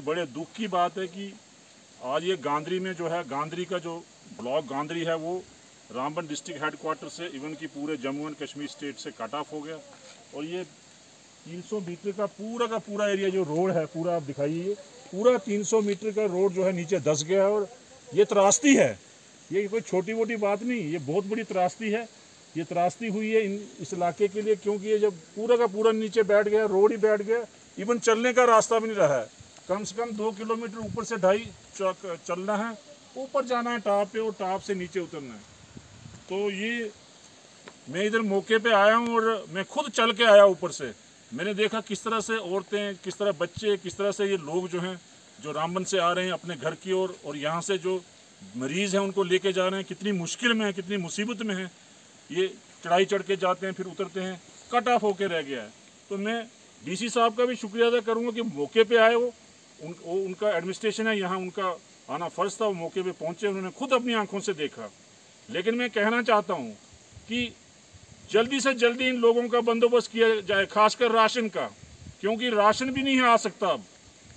बड़े दुख की बात है कि आज ये गांधरी में जो है, गांधरी का जो ब्लॉक गांधरी है वो रामबन डिस्ट्रिक्ट हेडक्वार्टर से इवन की पूरे जम्मू एंड कश्मीर स्टेट से कट ऑफ हो गया। और ये 300 मीटर का पूरा एरिया जो रोड है, पूरा आप दिखाइए, पूरा 300 मीटर का रोड जो है नीचे धंस गया। और ये त्रासदी है, ये कोई छोटी मोटी बात नहीं, ये बहुत बड़ी त्रासदी है। ये त्रासदी हुई है इस इलाके के लिए, क्योंकि ये जब पूरा का पूरा नीचे बैठ गया, रोड ही बैठ गया, इवन चलने का रास्ता भी नहीं रहा है। कम से कम 2 किलोमीटर ऊपर से 2.5 चलना है, ऊपर जाना है टाप पे और टाप से नीचे उतरना है। तो ये मैं इधर मौके पे आया हूँ और मैं खुद चल के आया ऊपर से। मैंने देखा किस तरह से औरतें, किस तरह बच्चे, किस तरह से ये लोग जो हैं, जो रामबन से आ रहे हैं अपने घर की ओर, और यहाँ से जो मरीज़ हैं उनको लेके जा रहे हैं, कितनी मुश्किल में है, कितनी मुसीबत में है। ये चढ़ाई चढ़ के जाते हैं, फिर उतरते हैं, कट ऑफ होके रह गया है। तो मैं डीसी साहब का भी शुक्रिया अदा करूँगा कि मौके पे आए वो उनका एडमिनिस्ट्रेशन है यहाँ, उनका आना फ़र्ज़ था, वो मौके पे पहुँचे, उन्होंने खुद अपनी आंखों से देखा। लेकिन मैं कहना चाहता हूँ कि जल्दी से जल्दी इन लोगों का बंदोबस्त किया जाए, खासकर राशन का, क्योंकि राशन भी नहीं आ सकता अब,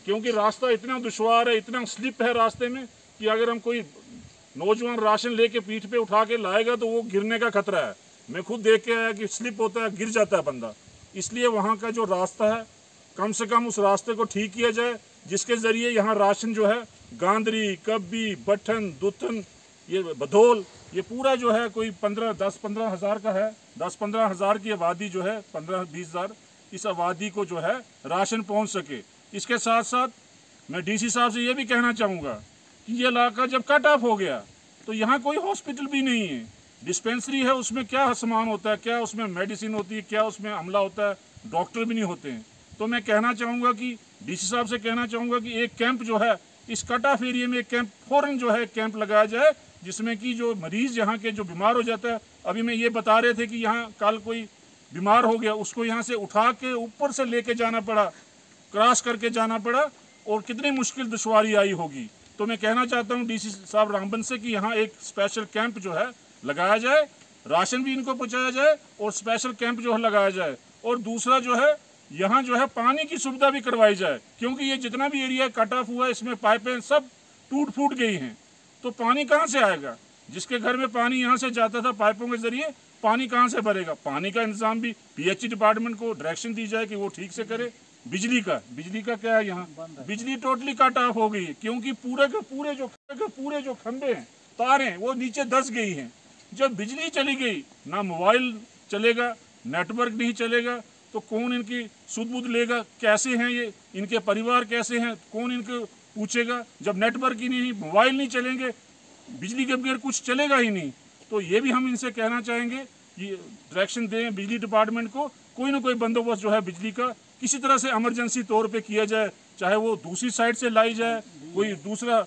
क्योंकि रास्ता इतना दुश्वार है, इतना स्लिप है रास्ते में कि अगर हम कोई नौजवान राशन लेके पीठ पे उठा के लाएगा तो वो गिरने का खतरा है। मैं खुद देख के आया कि स्लिप होता है, गिर जाता है बंदा। इसलिए वहाँ का जो रास्ता है, कम से कम उस रास्ते को ठीक किया जाए, जिसके ज़रिए यहाँ राशन जो है गांधरी, कब्बी, बठन, दुथन, ये बधोल, ये पूरा जो है कोई 10-15 हज़ार का है, 10-15 हज़ार की आबादी जो है, 15-20 हज़ार, इस आबादी को जो है राशन पहुँच सके। इसके साथ साथ मैं डीसी साहब से ये भी कहना चाहूँगा कि ये इलाका जब कट ऑफ हो गया तो यहाँ कोई हॉस्पिटल भी नहीं है, डिस्पेंसरी है, उसमें क्या सामान होता है, क्या उसमें मेडिसिन होती है, क्या उसमें अमला होता है, डॉक्टर भी नहीं होते हैं। तो मैं कहना चाहूँगा कि डीसी साहब से कहना चाहूँगा कि एक कैंप जो है इस कट ऑफ एरिया में, एक कैंप फ़ौरन जो है कैंप लगाया जाए, जिसमें कि जो मरीज़ यहाँ के जो बीमार हो जाता है, अभी मैं ये बता रहे थे कि यहाँ कल कोई बीमार हो गया, उसको यहाँ से उठा के ऊपर से लेके जाना पड़ा, क्रॉस करके जाना पड़ा, और कितनी मुश्किल दुश्वारी आई होगी। तो मैं कहना चाहता हूँ डीसी साहब रामबन से कि यहाँ एक स्पेशल कैंप जो है लगाया जाए, राशन भी इनको पहुँचाया जाए और स्पेशल कैंप जो है लगाया जाए। और दूसरा जो है यहाँ जो है पानी की सुविधा भी करवाई जाए, क्योंकि ये जितना भी एरिया कट ऑफ हुआ है इसमें पाइपें सब टूट फूट गई हैं, तो पानी कहाँ से आएगा? जिसके घर में पानी यहाँ से जाता था पाइपों के जरिए, पानी कहाँ से भरेगा? पानी का इंतजाम भी पीएचई डिपार्टमेंट को डायरेक्शन दी जाए कि वो ठीक से करे। बिजली का क्या है, यहाँ बिजली टोटली कट ऑफ हो गई है, क्योंकि पूरे के पूरे जो खंभे हैं, तारें, वो नीचे धंस गई हैं। जब बिजली चली गई, ना मोबाइल चलेगा, नेटवर्क नहीं चलेगा, तो कौन इनकी सुध बुध लेगा? कैसे हैं ये, इनके परिवार कैसे हैं, कौन इनको पूछेगा? जब नेटवर्क ही नहीं, मोबाइल नहीं चलेंगे, बिजली के बगैर कुछ चलेगा ही नहीं। तो ये भी हम इनसे कहना चाहेंगे कि डायरेक्शन दें बिजली डिपार्टमेंट को, कोई ना कोई बंदोबस्त जो है बिजली का किसी तरह से इमरजेंसी तौर पे किया जाए, चाहे वो दूसरी साइड से लाई जाए, कोई दूसरा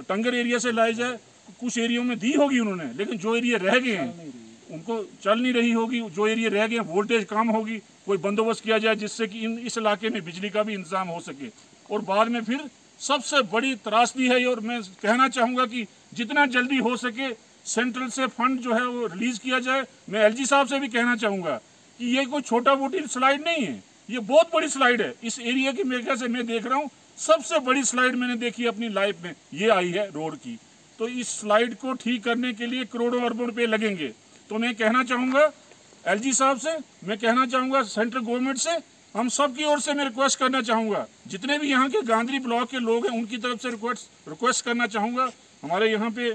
टंगर एरिया से लाई जाए। कुछ एरियो में दी होगी उन्होंने, लेकिन जो एरिया रह गए हैं उनको चल नहीं रही होगी, जो एरिया रह गए वोल्टेज कम होगी, कोई बंदोबस्त किया जाए जिससे कि इस इलाके में बिजली का भी इंतजाम हो सके। और बाद में फिर सबसे बड़ी त्रासदी है, और मैं कहना चाहूँगा कि जितना जल्दी हो सके सेंट्रल से फंड जो है वो रिलीज़ किया जाए। मैं एलजी साहब से भी कहना चाहूँगा कि ये कोई छोटा मोटी स्लाइड नहीं है, ये बहुत बड़ी स्लाइड है। इस एरिया की मेरे ख्याल से मैं देख रहा हूँ सबसे बड़ी स्लाइड मैंने देखी अपनी लाइफ में, ये आई है रोड की। तो इस स्लाइड को ठीक करने के लिए करोड़ों अरबों रुपये लगेंगे। तो मैं कहना चाहूँगा एलजी साहब से, मैं कहना चाहूँगा सेंट्रल गवर्नमेंट से, हम सब की ओर से मैं रिक्वेस्ट करना चाहूँगा, जितने भी यहाँ के गांधरी ब्लॉक के लोग हैं उनकी तरफ से रिक्वेस्ट करना चाहूँगा। हमारे यहाँ पे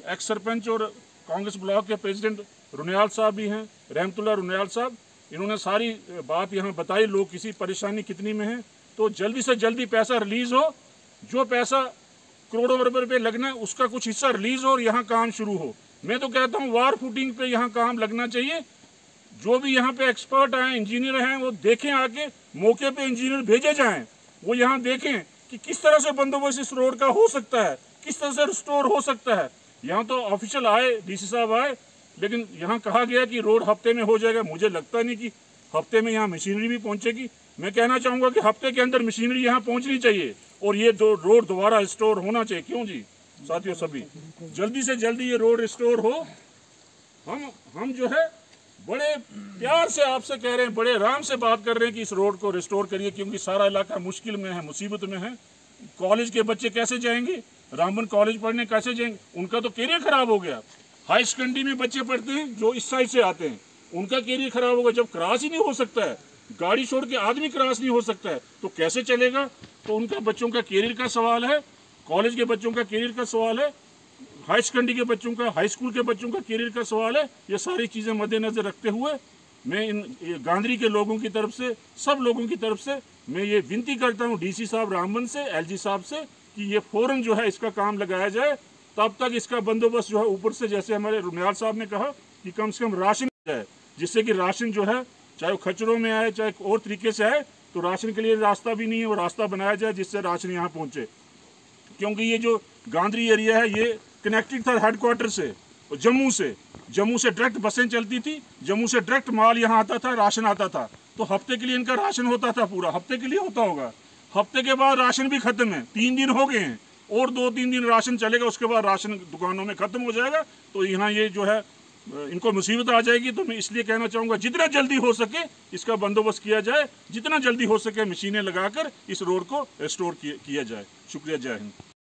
एक्स सरपंच और कांग्रेस ब्लॉक के प्रेसिडेंट रुनियाल साहब भी हैं, रहमतुल्लाह रुनियाल साहब, इन्होंने सारी बात यहाँ बताई, लोग किसी परेशानी कितनी में है। तो जल्दी से जल्दी पैसा रिलीज़ हो, जो पैसा करोड़ों अरब रुपये लगना है उसका कुछ हिस्सा रिलीज़ हो और यहाँ काम शुरू हो। मैं तो कहता हूँ वार फुटिंग पे यहाँ काम लगना चाहिए। जो भी यहाँ पे एक्सपर्ट हैं, इंजीनियर हैं, वो देखें, आके मौके पे इंजीनियर भेजे जाएं, वो यहाँ देखें कि किस तरह से बंदोबस्त इस रोड का हो सकता है, किस तरह से रिस्टोर हो सकता है। यहाँ तो ऑफिशियल आए, डीसी साहब आए, लेकिन यहाँ कहा गया कि रोड हफ्ते में हो जाएगा। मुझे लगता नहीं कि हफ्ते में यहाँ मशीनरी भी पहुँचेगी। मैं कहना चाहूँगा कि हफ्ते के अंदर मशीनरी यहाँ पहुँचनी चाहिए और ये रोड दोबारा रिस्टोर होना चाहिए। क्यों जी साथियों, सभी जल्दी से जल्दी ये रोड रिस्टोर हो। हम जो है बड़े प्यार से आपसे कह रहे हैं, बड़े आराम से बात कर रहे हैं कि इस रोड को रिस्टोर करिए, क्योंकि सारा इलाका मुश्किल में है, मुसीबत में है। कॉलेज के बच्चे कैसे जाएंगे, रामबन कॉलेज पढ़ने कैसे जाएंगे? उनका तो कैरियर खराब हो गया। हाई सेकेंडरी में बच्चे पढ़ते हैं जो इस साइड से आते हैं, उनका कैरियर खराब होगा। जब क्रॉस ही नहीं हो सकता है, गाड़ी छोड़ के आदमी क्रॉस नहीं हो सकता है, तो कैसे चलेगा? तो उनका बच्चों का कैरियर का सवाल है, कॉलेज के बच्चों का कैरियर का सवाल है, हाई सेकेंडरी के बच्चों का, हाई स्कूल के बच्चों का कैरियर का सवाल है। ये सारी चीज़ें मद्देनजर रखते हुए मैं इन गांधरी के लोगों की तरफ से, सब लोगों की तरफ से मैं ये विनती करता हूँ डीसी साहब रामबन से, एलजी साहब से, कि ये फौरन जो है इसका काम लगाया जाए। तब तक इसका बंदोबस्त जो है ऊपर से, जैसे हमारे रुनियाल साहब ने कहा कि कम से कम राशन जाए, जिससे कि राशन जो है चाहे वो खच्चरों में आए चाहे और तरीके से आए, तो राशन के लिए रास्ता भी नहीं है, वो रास्ता बनाया जाए जिससे राशन यहाँ पहुँचे। क्योंकि ये जो गांधरी एरिया है ये कनेक्टेड था हेडक्वार्टर से, जम्मू से डायरेक्ट बसें चलती थी, जम्मू से डायरेक्ट माल यहाँ आता था, राशन आता था। तो हफ्ते के लिए इनका राशन होता था, पूरा हफ्ते के लिए होता होगा। हफ्ते के बाद राशन भी खत्म है, 3 दिन हो गए हैं, और 2-3 दिन राशन चलेगा, उसके बाद राशन दुकानों में खत्म हो जाएगा। तो यहाँ ये जो है इनको मुसीबत आ जाएगी। तो मैं इसलिए कहना चाहूँगा जितना जल्दी हो सके इसका बंदोबस्त किया जाए, जितना जल्दी हो सके मशीनें लगाकर इस रोड को रिस्टोर किया जाए। शुक्रिया, जय हिंद।